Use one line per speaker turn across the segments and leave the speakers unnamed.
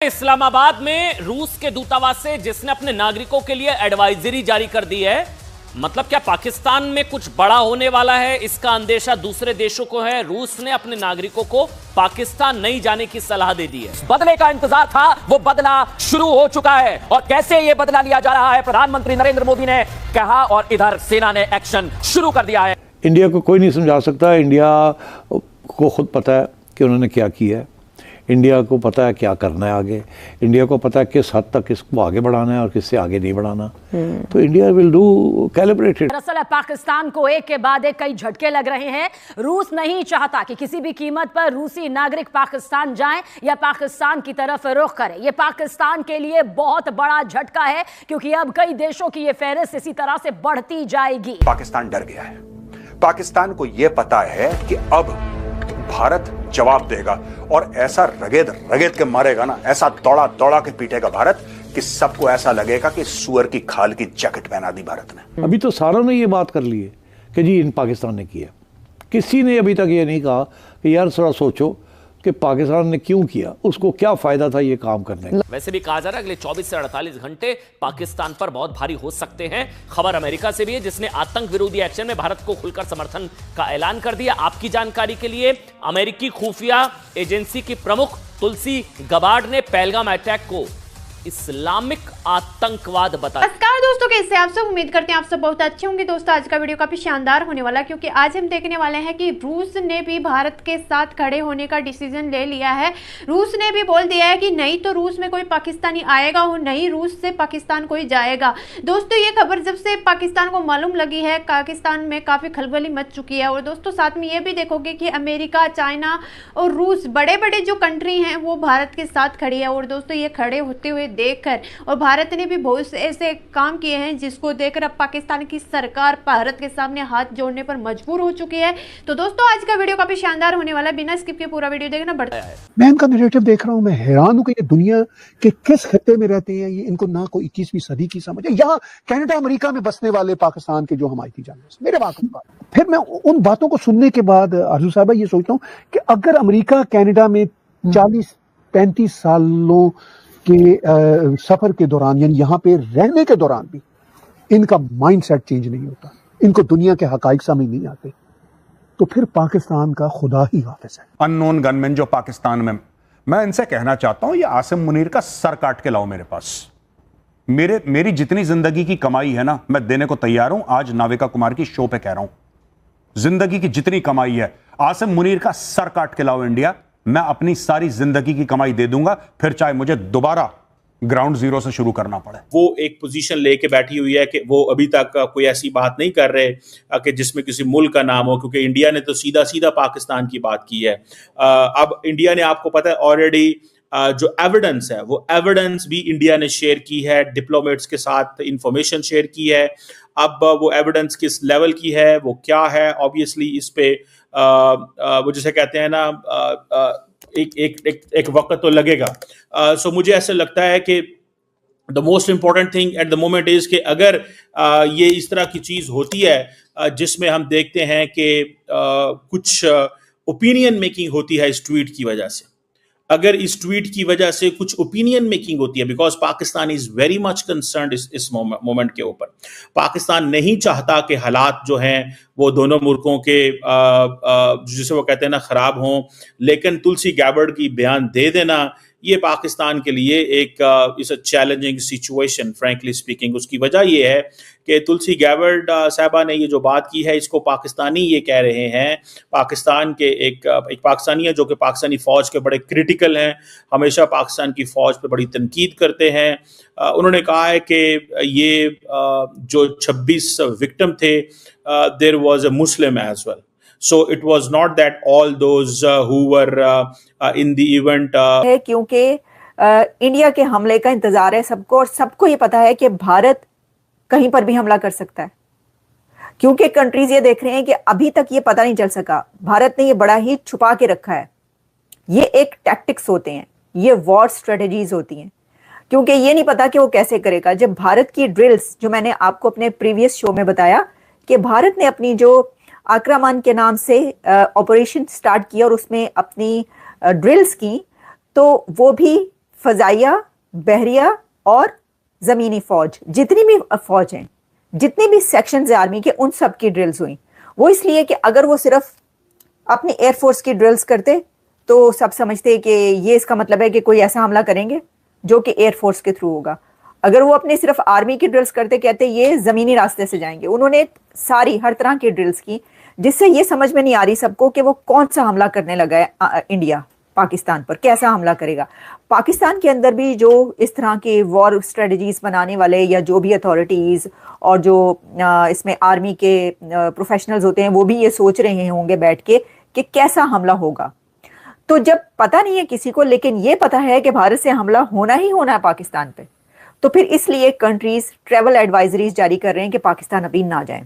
इस्लामाबाद में रूस के दूतावास से जिसने अपने नागरिकों के लिए एडवाइजरी जारी कर दी है। मतलब क्या पाकिस्तान में कुछ बड़ा होने वाला है, इसका अंदेशा दूसरे देशों को है। रूस ने अपने नागरिकों को पाकिस्तान नहीं जाने की सलाह दे दी है।
बदले का इंतजार था, वो बदला शुरू हो चुका है। और कैसे ये बदला लिया जा रहा है, प्रधानमंत्री नरेंद्र मोदी ने कहा और इधर सेना ने एक्शन शुरू कर दिया है।
इंडिया को कोई नहीं समझा सकता। इंडिया को खुद पता है कि उन्होंने क्या किया है। इंडिया को पता है क्या करना है आगे। इंडिया को पता है किस हद तक इसको आगे बढ़ाना है और किससे आगे नहीं बढ़ाना। तो इंडिया विल डू कैलिब्रेटेड।
दरअसल पाकिस्तान को एक के बाद एक कई झटके लग रहे हैं। रूस नहीं चाहता कि किसी भी कीमत पर रूसी नागरिक पाकिस्तान जाएं या पाकिस्तान की तरफ रुख करें। यह पाकिस्तान के लिए बहुत बड़ा झटका है, क्योंकि अब कई देशों की यह फहरिस्त इसी तरह से बढ़ती जाएगी।
पाकिस्तान डर गया है। पाकिस्तान को यह पता है कि अब भारत जवाब देगा और ऐसा रगेद रगेद के मारेगा ना, ऐसा दौड़ा दौड़ा के पीटेगा भारत कि सबको ऐसा लगेगा कि सुअर की खाल की जैकेट पहना दी भारत ने।
अभी तो सारों ने ये बात कर ली है कि जी इन पाकिस्तान ने किया। किसी ने अभी तक ये नहीं कहा कि यार थोड़ा सोचो कि पाकिस्तान ने क्यों किया, उसको क्या फायदा था ये काम करने का।
वैसे भी कहा जा रहा है अगले 24 से 48 घंटे पाकिस्तान पर बहुत भारी हो सकते हैं। खबर अमेरिका से भी है, जिसने आतंक विरोधी एक्शन में भारत को खुलकर समर्थन का ऐलान कर दिया। आपकी जानकारी के लिए, अमेरिकी खुफिया एजेंसी की प्रमुख तुलसी गबार्ड ने पहलगाम अटैक को इस्लामिक आतंकवाद बताया।
नमस्कार दोस्तों, कैसे आप सब? उम्मीद करते हैं आप सब बहुत अच्छे होंगे। दोस्तों आज का वीडियो काफी शानदार होने वाला है, क्योंकि आज हम देखने वाले हैं कि रूस ने भी भारत के साथ खड़े होने का डिसीजन ले लिया है। रूस ने भी बोल दिया है कि नहीं तो रूस में कोई पाकिस्तानी आएगा और नहीं रूस से पाकिस्तान कोई जाएगा। दोस्तों ये खबर जब से पाकिस्तान को मालूम लगी है, पाकिस्तान में काफी खलबली मच चुकी है। और दोस्तों साथ में ये भी देखोगे कि अमेरिका, चाइना और रूस, बड़े बड़े जो कंट्री हैं वो भारत के साथ खड़ी है। और दोस्तों ये खड़े होते हुए देखकर, और भारत ने भी बहुत से ऐसे काम किए हैं जिसको देखकर अब पाकिस्तान की सरकार भारत के सामने हाथ जोड़ने पर मजबूर हो चुकी है। तो दोस्तों आज का वीडियो काफी शानदार होने वाला है, बिना स्किप के पूरा वीडियो देखना बढ़ता है।
मैं इनका नैरेटिव देख रहा हूं, मैं हैरान हूं कि ये दुनिया के किस खत्ते में रहते हैं। ये इनको ना कोई 21वीं सदी की समझ है। यहाँ कनाडा अमेरिका में बसने वाले पाकिस्तान के जो हमायती जानवर, मेरे बात फिर मैं उन बातों को सुनने के बाद आरजू साहबा ये सोचता हूँ कि अगर अमेरिका कनाडा में 40-35 सालों के सफर के दौरान, यानी यहाँ पे रहने के दौरान भी इनका माइंडसेट चेंज नहीं होता, इनको दुनिया के हकाइक समझ नहीं आते, तो फिर पाकिस्तान का खुदा ही हाफिज है।
अननोन गनमैन जो पाकिस्तान में, मैं इनसे कहना चाहता हूं ये आसिम मुनीर का सर काट के लाओ मेरे पास। मेरी जितनी जिंदगी की कमाई है ना, मैं देने को तैयार हूं। आज नाविका कुमार की शो पे कह रहा हूं, जिंदगी की जितनी कमाई है आसिम मुनीर का सर काट के लाओ इंडिया। मैं अपनी सारी जिंदगी की कमाई दे दूंगा, फिर चाहे मुझे दोबारा ग्राउंड जीरो से शुरू करना पड़े।
वो एक पोजीशन लेके बैठी हुई है कि वो अभी तक कोई ऐसी बात नहीं कर रहे कि जिसमें किसी मुल्क का नाम हो, क्योंकि इंडिया ने तो सीधा सीधा पाकिस्तान की बात की है। अब इंडिया ने, आपको पता है ऑलरेडी, जो एविडेंस है वो एविडेंस भी इंडिया ने शेयर की है, डिप्लोमेट्स के साथ इंफॉर्मेशन शेयर की है। अब वो एविडेंस किस लेवल की है, वो क्या है, ऑब्वियसली इस पे वो जिसे कहते हैं ना, एक वक्त तो लगेगा। सो मुझे ऐसा लगता है कि the most important thing at the moment is कि अगर ये इस तरह की चीज होती है जिसमें हम देखते हैं कि कुछ ओपिनियन मेकिंग होती है इस ट्वीट की वजह से, अगर इस ट्वीट की वजह से कुछ ओपिनियन मेकिंग होती है, because Pakistan is very much concerned इस मोमेंट के ऊपर। पाकिस्तान नहीं चाहता कि हालात जो हैं वो दोनों मुल्कों के जिसे वो कहते हैं ना खराब हों, लेकिन तुलसी गैबर्ड की बयान दे देना ये पाकिस्तान के लिए एक इस चैलेंजिंग सिचुएशन, फ्रैंकली स्पीकिंग। उसकी वजह ये है कि तुलसी गैबर्ड साहबा ने ये जो बात की है, इसको पाकिस्तानी ये कह रहे हैं, पाकिस्तान के एक पाकिस्तानी है जो कि पाकिस्तानी फ़ौज के बड़े क्रिटिकल हैं, हमेशा पाकिस्तान की फ़ौज पे बड़ी तनकीद करते हैं। उन्होंने कहा है कि ये जो 26 विक्टिम थे, there was a Muslim as well. So it was not that all those who were in the event
है, क्योंकि इंडिया के हमले का इंतजार है सबको, और सबको ये पता है कि भारत कहीं पर भी हमला कर सकता है, क्योंकि कंट्रीज ये देख रहे हैं कि अभी तक ये पता नहीं चल सका, भारत ने ये बड़ा ही छुपा के रखा है। ये एक टैक्टिक्स होते हैं, ये वॉर स्ट्रेटेजीज होती हैं, क्योंकि ये नहीं पता कि वो कैसे करेगा। जब भारत की ड्रिल्स, जो मैंने आपको अपने प्रीवियस शो में बताया कि भारत ने अपनी जो आक्रमण के नाम से ऑपरेशन स्टार्ट किया और उसमें अपनी ड्रिल्स की, तो वो भी फजाइया, बहरिया और जमीनी फौज, जितनी भी फौज हैं, जितने भी सेक्शन है आर्मी के, उन सब की ड्रिल्स हुई। वो इसलिए कि अगर वो सिर्फ अपनी एयरफोर्स की ड्रिल्स करते तो सब समझते कि ये इसका मतलब है कि कोई ऐसा हमला करेंगे जो कि एयरफोर्स के थ्रू होगा। अगर वो अपने सिर्फ आर्मी की ड्रिल्स करते, कहते ये जमीनी रास्ते से जाएंगे। उन्होंने सारी हर तरह की ड्रिल्स की, जिससे ये समझ में नहीं आ रही सबको कि वो कौन सा हमला करने लगा है इंडिया पाकिस्तान पर, कैसा हमला करेगा। पाकिस्तान के अंदर भी जो इस तरह के वॉर स्ट्रेटजीज बनाने वाले या जो भी अथॉरिटीज़ और जो इसमें आर्मी के प्रोफेशनल्स होते हैं, वो भी ये सोच रहे होंगे बैठ के कि कैसा हमला होगा। तो जब पता नहीं है किसी को, लेकिन ये पता है कि भारत से हमला होना ही होना है पाकिस्तान पे, तो फिर इसलिए कंट्रीज ट्रैवल एडवाइजरीज जारी कर रहे हैं कि पाकिस्तान अभी ना जाए।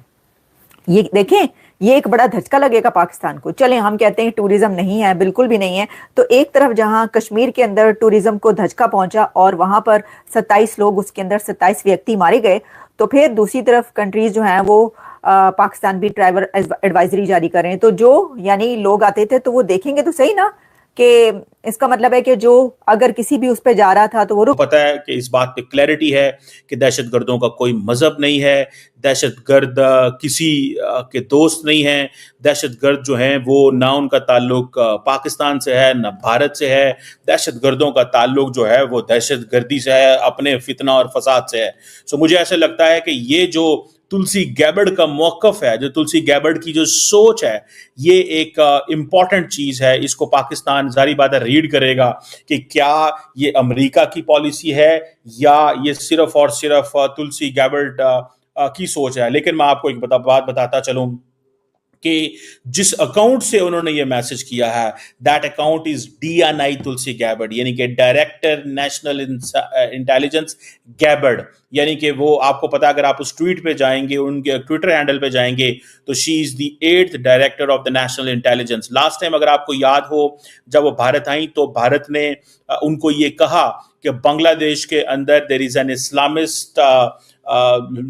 ये देखें, ये एक बड़ा धचका लगेगा पाकिस्तान को। चलें, हम कहते हैं टूरिज्म नहीं है, बिल्कुल भी नहीं है। तो एक तरफ जहां कश्मीर के अंदर टूरिज्म को धचका पहुंचा और वहां पर 27 लोग, उसके अंदर 27 व्यक्ति मारे गए, तो फिर दूसरी तरफ कंट्रीज जो हैं वो पाकिस्तान भी ट्रैवल एडवाइजरी जारी कर रहे हैं। तो जो यानी लोग आते थे तो वो देखेंगे तो सही ना कि इसका मतलब है कि जो अगर किसी भी उस पर जा रहा था तो वो
पता है कि इस बात पे क्लैरिटी है कि दहशतगर्दों का कोई मजहब नहीं है, दहशतगर्द किसी के दोस्त नहीं है। दहशतगर्द जो हैं वो ना उनका ताल्लुक पाकिस्तान से है ना भारत से है। दहशतगर्दों का ताल्लुक जो है वो दहशतगर्दी से है, अपने फितना और फसाद से है। सो मुझे ऐसा लगता है कि ये जो तुलसी गैबर्ड का मौकफ है, जो तुलसी गैबर्ड की जो सोच है, ये एक इंपॉर्टेंट चीज है। इसको पाकिस्तान जारी बात रीड करेगा कि क्या ये अमेरिका की पॉलिसी है या ये सिर्फ और सिर्फ तुलसी गैबर्ड की सोच है। लेकिन मैं आपको एक बात बताता चलूं कि जिस अकाउंट से उन्होंने ये मैसेज किया है, that account is DNI Tulsi Gabbard, यानी कि डायरेक्टर नेशनल इंटेलिजेंस गैबर्ड। यानी कि वो आपको पता, अगर आप उस ट्वीट पे जाएंगे, उनके ट्विटर हैंडल पे जाएंगे, तो she is the 8th director of the national intelligence. Last time अगर आपको याद हो, जब वो भारत आई तो भारत ने उनको ये कहा कि बांग्लादेश के अंदर देयर इज एन इस्लामिस्ट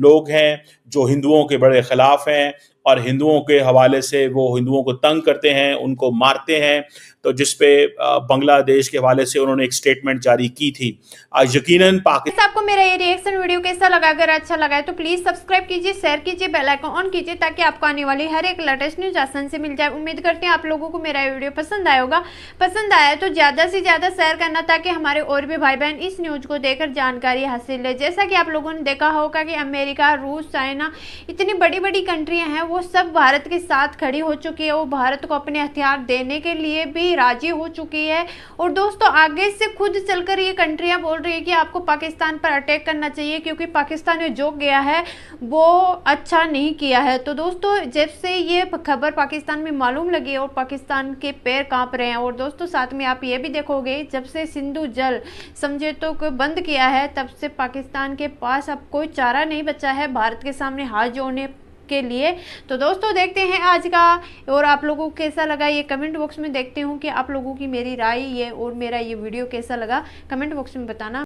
लोग हैं जो हिंदुओं के बड़े खिलाफ हैं और हिंदुओं के हवाले से वो हिंदुओं को तंग करते हैं, उनको मारते हैं। तो जिसपे बांग्लादेश के हवाले से उन्होंने एक स्टेटमेंट जारी की थी। यकीनन पाकिस्तान।
आपको मेरा ये रिएक्शन वीडियो कैसा लगा? अगर अच्छा लगा है तो प्लीज सब्सक्राइब कीजिए, शेयर कीजिए, बेल आइकन ऑन कीजिए ताकि आपको आने वाली हर एक लेटेस्ट न्यूज आसान से मिल जाए। उम्मीद करते हैं आप लोगों को मेरा ये वीडियो पसंद आया होगा। पसंद आया तो ज्यादा से ज्यादा शेयर करना ताकि हमारे और भी भाई बहन इस न्यूज को देखकर जानकारी हासिल ले। जैसा कि आप लोगों ने देखा होगा कि अमेरिका, रूस, चाइना, इतनी बड़ी बड़ी कंट्रियां हैं, वो सब भारत के साथ खड़ी हो चुकी है। वो भारत को अपने हथियार देने के लिए भी राजी हो चुकी है। और दोस्तों, आगे से खुद चलकर ये कंट्रियां बोल रही है कि आपको पाकिस्तान पर अटैक करना चाहिए, क्योंकि पाकिस्तान ने जो किया है वो अच्छा नहीं किया है। तो दोस्तों, जब से ये खबर पाकिस्तान में मालूम लगी और पाकिस्तान के पैर कांप रहे हैं। और दोस्तों, साथ में आप ये भी देखोगे, जब से सिंधु जल समझौतों को बंद किया है, तब से पाकिस्तान के पास अब कोई चारा नहीं बचा है भारत के सामने हाथ जोड़ने के लिए। तो दोस्तों, देखते हैं आज का, और आप लोगों को कैसा लगा ये कमेंट बॉक्स में देखते हूँ कि आप लोगों की मेरी राय ये और मेरा ये वीडियो कैसा लगा, कमेंट बॉक्स में बताना।